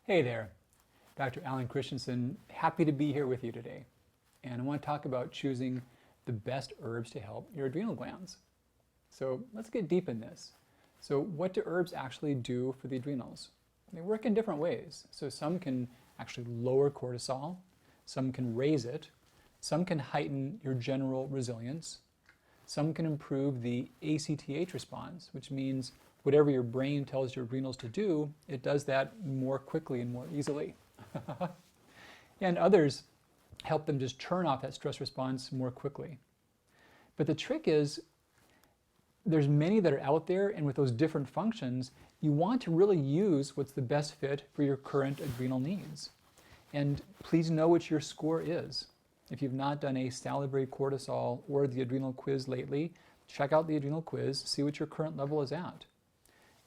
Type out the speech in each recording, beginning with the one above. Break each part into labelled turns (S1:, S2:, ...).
S1: Hey there, Dr. Christianson, happy to be here with you today. And I want to talk about choosing the best herbs to help your adrenal glands. So let's get deep in this. So what do herbs actually do for the adrenals? They work in different ways. So some can actually lower cortisol, some can raise it, some can heighten your general resilience, some can improve the ACTH response, which means whatever your brain tells your adrenals to do, it does that more quickly and more easily. And others help them just turn off that stress response more quickly. But the trick is, there's many that are out there, and with those different functions, you want to really use what's the best fit for your current adrenal needs. And please know what your score is. If you've not done a salivary cortisol or the adrenal quiz lately, check out the adrenal quiz, see what your current level is at.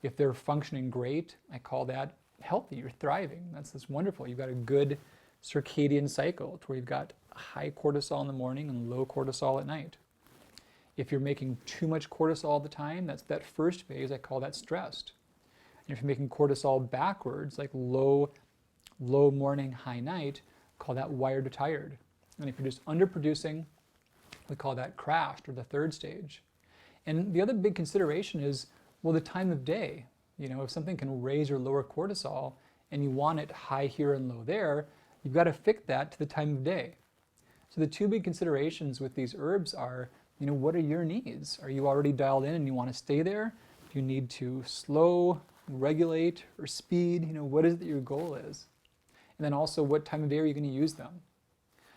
S1: If they're functioning great, I call that healthy, you're thriving. That's wonderful. You've got a good circadian cycle to where you've got high cortisol in the morning and low cortisol at night. If you're making too much cortisol all the time, that's that first phase, I call that stressed. And if you're making cortisol backwards, like low morning, high night, call that wired to tired. And if you're just underproducing, we call that crashed, or the third stage. And the other big consideration is, well, the time of day. You know, if something can raise or lower cortisol and you want it high here and low there, you've got to fit that to the time of day. So the two big considerations with these herbs are, you know, what are your needs? Are you already dialed in and you want to stay there? Do you need to slow, regulate, or speed? You know, what is it that your goal is? And then also, what time of day are you going to use them?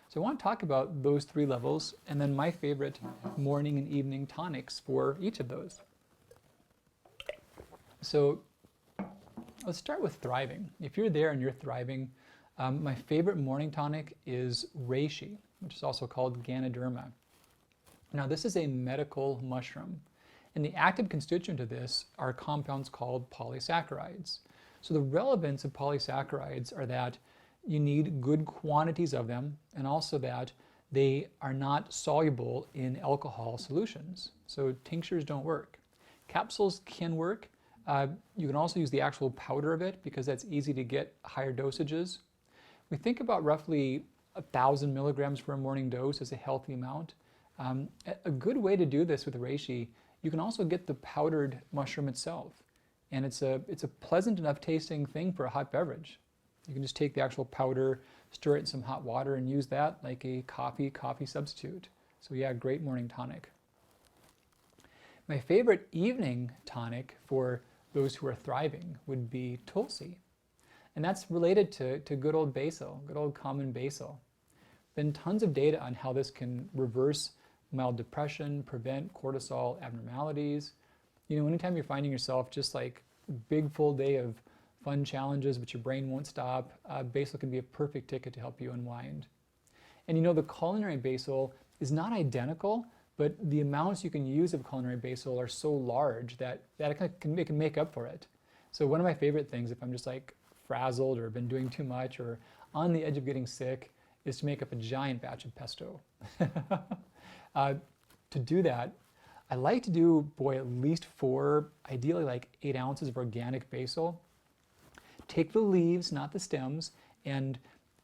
S1: So I want to talk about those three levels, and then my favorite morning and evening tonics for each of those. So let's start with thriving. If you're there and you're thriving, my favorite morning tonic is reishi, which is also called Ganoderma. Now, this is a medical mushroom, and the active constituent of this are compounds called polysaccharides. So the relevance of polysaccharides are that you need good quantities of them, and also that they are not soluble in alcohol solutions. So tinctures don't work. Capsules can work. You can also use the actual powder of it because that's easy to get higher dosages. We think about roughly 1,000 milligrams for a morning dose as a healthy amount. A good way to do this with reishi, you can also get the powdered mushroom itself. And it's a pleasant enough tasting thing for a hot beverage. You can just take the actual powder, stir it in some hot water, and use that like a coffee substitute. So yeah, great morning tonic. My favorite evening tonic for those who are thriving would be Tulsi. And that's related to good old basil, good old common basil. Been tons of data on how this can reverse mild depression, prevent cortisol abnormalities. You know, anytime you're finding yourself just like a big full day of fun challenges, but your brain won't stop, basil can be a perfect ticket to help you unwind. And you know, the culinary basil is not identical, but the amounts you can use of culinary basil are so large that it can make up for it. So one of my favorite things, if I'm just like frazzled or been doing too much or on the edge of getting sick, is to make up a giant batch of pesto. To do that, I like to do, at least 4, ideally like 8 ounces of organic basil. Take the leaves, not the stems, and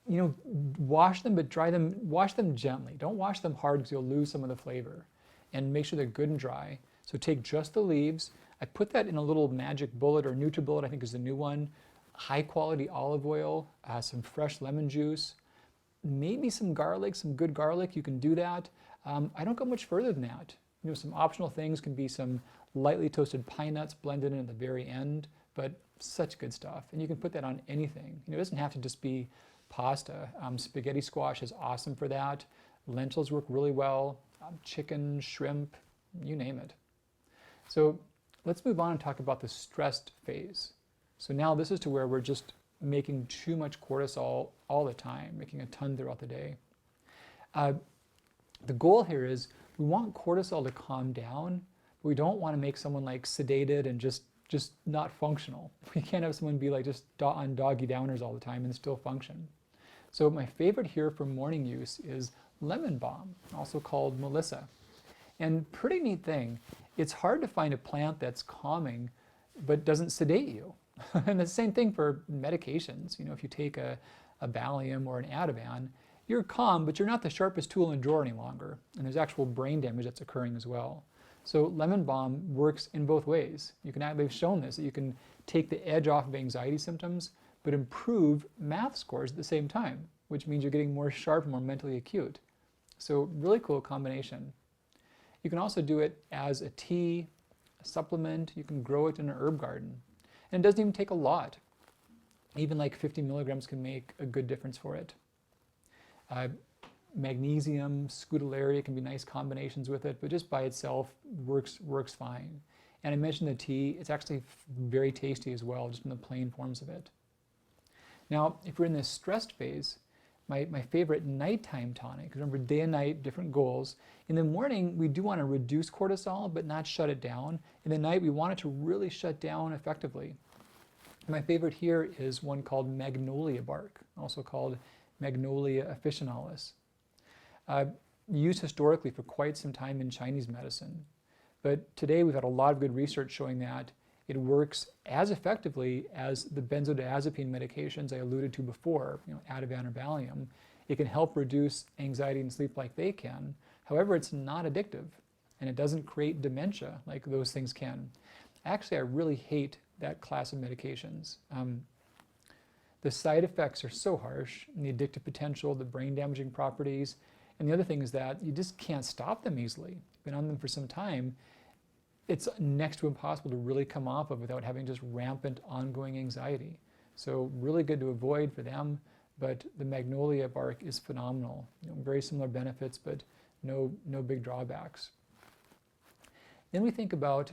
S1: you know, wash them, but dry them, wash them gently. Don't wash them hard because you'll lose some of the flavor. And make sure they're good and dry. So take just the leaves. I put that in a little magic bullet, or NutriBullet, I think is the new one. High quality olive oil, some fresh lemon juice, maybe some garlic, some good garlic, you can do that. I don't go much further than that. You know, some optional things can be some lightly toasted pine nuts blended in at the very end, but such good stuff. And you can put that on anything. You know, it doesn't have to just be pasta. Spaghetti squash is awesome for that. Lentils work really well. Chicken, shrimp, you name it. So let's move on and talk about the stressed phase. So now this is to where we're just making too much cortisol all the time, making a ton throughout the day. The goal here is we want cortisol to calm down, but we don't want to make someone like sedated and just not functional. We can't have someone be like just on doggy downers all the time and still function. So my favorite here for morning use is lemon balm, also called Melissa. And pretty neat thing, it's hard to find a plant that's calming but doesn't sedate you. And the same thing for medications. You know, if you take a Valium or an Ativan, you're calm, but you're not the sharpest tool in the drawer any longer. And there's actual brain damage that's occurring as well. So lemon balm works in both ways. They've shown this, that you can take the edge off of anxiety symptoms, but improve math scores at the same time, which means you're getting more sharp and more mentally acute. So really cool combination. You can also do it as a tea, a supplement. You can grow it in an herb garden. And it doesn't even take a lot. Even like 50 milligrams can make a good difference for it. Magnesium, scutellaria can be nice combinations with it, but just by itself works fine. And I mentioned the tea, it's actually very tasty as well, just in the plain forms of it. Now, if we're in this stressed phase, my favorite nighttime tonic, remember day and night, different goals. In the morning, we do want to reduce cortisol, but not shut it down. In the night, we want it to really shut down effectively. My favorite here is one called Magnolia Bark, also called Magnolia officinalis. Used historically for quite some time in Chinese medicine. But today we've had a lot of good research showing that it works as effectively as the benzodiazepine medications I alluded to before, Ativan or Valium. It can help reduce anxiety and sleep like they can. However, it's not addictive, and it doesn't create dementia like those things can. Actually, I really hate that class of medications. The side effects are so harsh, and the addictive potential, the brain damaging properties, and the other thing is that you just can't stop them easily. You've been on them for some time. It's next to impossible to really come off of without having just rampant ongoing anxiety. So really good to avoid for them, but the Magnolia Bark is phenomenal. Very similar benefits, but no big drawbacks. Then we think about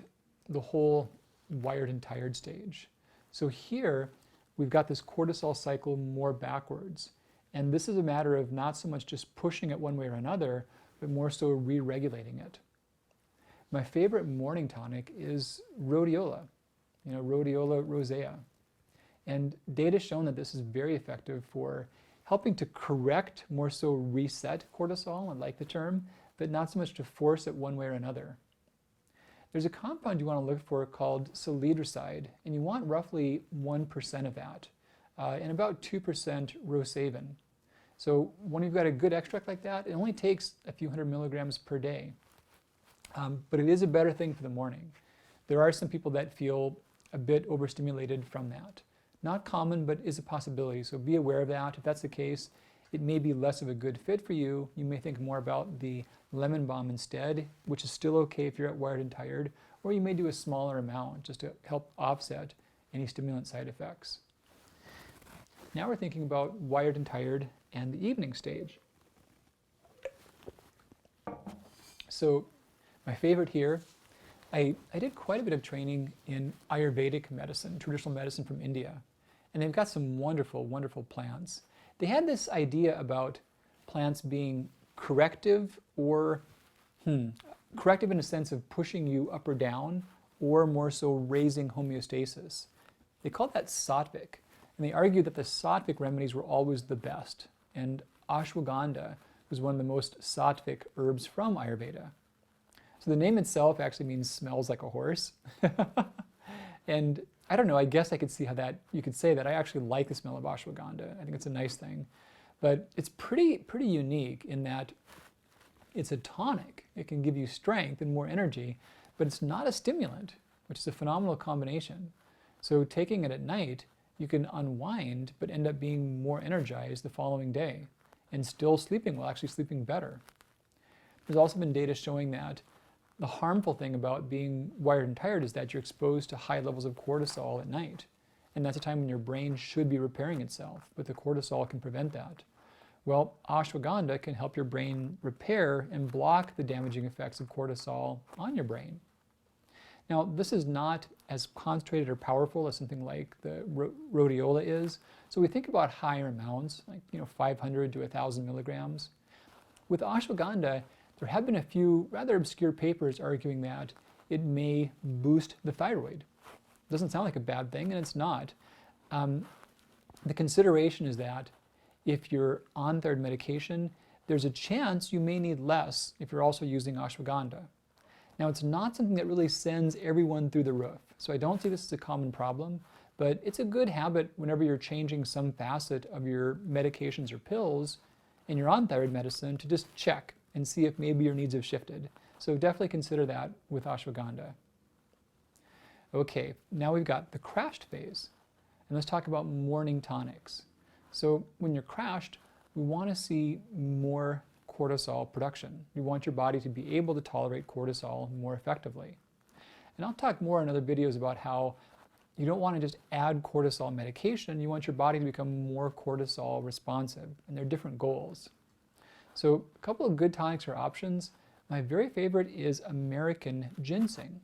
S1: the whole wired and tired stage. So here we've got this cortisol cycle more backwards. And this is a matter of not so much just pushing it one way or another, but more so re-regulating it. My favorite morning tonic is rhodiola, rhodiola rosea. And data has shown that this is very effective for helping to correct, more so reset cortisol, I like the term, but not so much to force it one way or another. There's a compound you want to look for called salidroside, and you want roughly 1% of that, and about 2% rosaven. So when you've got a good extract like that, it only takes a few hundred milligrams per day. But it is a better thing for the morning. There are some people that feel a bit overstimulated from that. Not common, but is a possibility, so be aware of that. If that's the case, it may be less of a good fit for you. You may think more about the lemon balm instead, which is still okay if you're at wired and tired, or you may do a smaller amount just to help offset any stimulant side effects. Now we're thinking about wired and tired and the evening stage. So my favorite here, I did quite a bit of training in Ayurvedic medicine, traditional medicine from India, and they've got some wonderful, wonderful plants. They had this idea about plants being corrective or corrective in a sense of pushing you up or down, or more so raising homeostasis. They called that sattvic, and they argued that the sattvic remedies were always the best, and ashwagandha was one of the most sattvic herbs from Ayurveda. So the name itself actually means smells like a horse. And I don't know, I guess I could see how you could say that. I actually like the smell of ashwagandha. I think it's a nice thing. But it's pretty unique in that it's a tonic. It can give you strength and more energy, but it's not a stimulant, which is a phenomenal combination. So taking it at night, you can unwind, but end up being more energized the following day and still sleeping well, actually sleeping better. There's also been data showing that the harmful thing about being wired and tired is that you're exposed to high levels of cortisol at night. And that's a time when your brain should be repairing itself, but the cortisol can prevent that. Well, ashwagandha can help your brain repair and block the damaging effects of cortisol on your brain. Now, this is not as concentrated or powerful as something like the rhodiola is. So we think about higher amounts, like 500 to 1,000 milligrams. With ashwagandha, there have been a few rather obscure papers arguing that it may boost the thyroid. Doesn't sound like a bad thing, and it's not. The consideration is that if you're on thyroid medication, there's a chance you may need less if you're also using ashwagandha. Now, it's not something that really sends everyone through the roof, so I don't see this as a common problem, But it's a good habit whenever you're changing some facet of your medications or pills and you're on thyroid medicine to just check and see if maybe your needs have shifted. So definitely consider that with ashwagandha. Okay, now we've got the crashed phase. And let's talk about morning tonics. So when you're crashed, we want to see more cortisol production. We want your body to be able to tolerate cortisol more effectively. And I'll talk more in other videos about how you don't want to just add cortisol medication, you want your body to become more cortisol responsive, and there are different goals. So a couple of good tonics or options. My very favorite is American ginseng,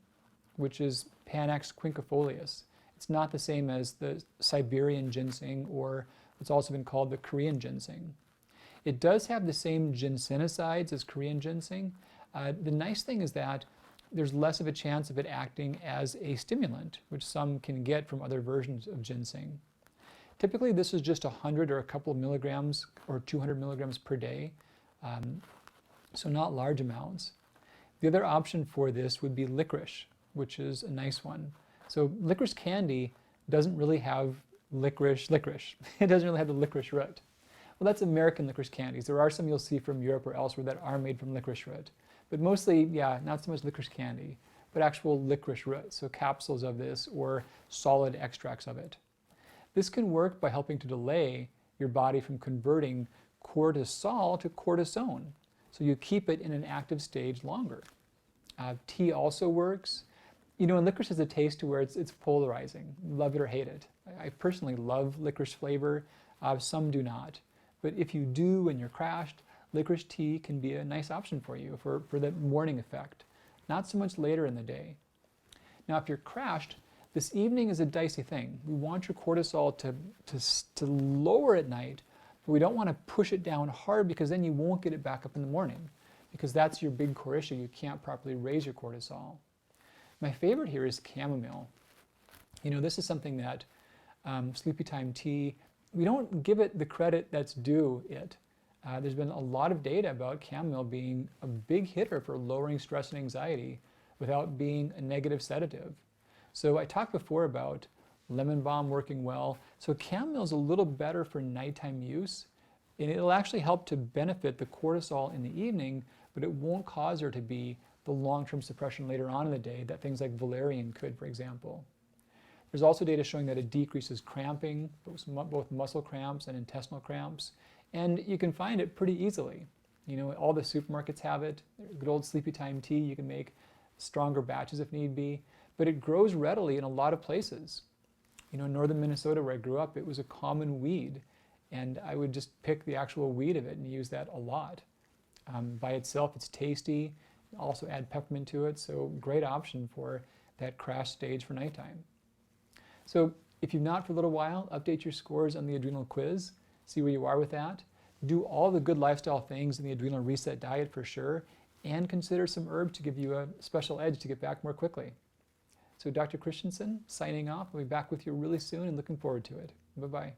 S1: which is Panax quinquefolius. It's not the same as the Siberian ginseng or what's also been called the Korean ginseng. It does have the same ginsenosides as Korean ginseng. The nice thing is that there's less of a chance of it acting as a stimulant, which some can get from other versions of ginseng. Typically, this is just 100 or a couple of milligrams or 200 milligrams per day, so not large amounts. The other option for this would be licorice, which is a nice one. So licorice candy doesn't really have licorice. It doesn't really have the licorice root. Well, that's American licorice candies. There are some you'll see from Europe or elsewhere that are made from licorice root. But mostly, yeah, not so much licorice candy, but actual licorice root, so capsules of this or solid extracts of it. This can work by helping to delay your body from converting cortisol to cortisone, so you keep it in an active stage longer. Tea also works. You know, and licorice has a taste to where it's polarizing. Love it or hate it. I personally love licorice flavor. Some do not. But if you do and you're crashed, licorice tea can be a nice option for you for that morning effect. Not so much later in the day. Now, if you're crashed, this evening is a dicey thing. We want your cortisol to lower at night, but we don't want to push it down hard because then you won't get it back up in the morning because that's your big core issue. You can't properly raise your cortisol. My favorite here is chamomile. You know, this is something that sleepy time tea, we don't give it the credit that's due it. There's been a lot of data about chamomile being a big hitter for lowering stress and anxiety without being a negative sedative. So I talked before about lemon balm working well. So chamomile is a little better for nighttime use, and it'll actually help to benefit the cortisol in the evening, but it won't cause there to be the long-term suppression later on in the day that things like valerian could, for example. There's also data showing that it decreases cramping, both muscle cramps and intestinal cramps, and you can find it pretty easily. You know, all the supermarkets have it. Good old sleepy time tea, you can make stronger batches if need be, but it grows readily in a lot of places. You know, in northern Minnesota where I grew up, it was a common weed, and I would just pick the actual weed of it and use that a lot. By itself, it's tasty. Also add peppermint to it, so great option for that crash stage for nighttime. So if you've not for a little while, update your scores on the adrenal quiz, see where you are with that. Do all the good lifestyle things in the Adrenal Reset Diet for sure, and consider some herbs to give you a special edge to get back more quickly. So Dr. Christianson, signing off. I'll be back with you really soon and looking forward to it. Bye-bye.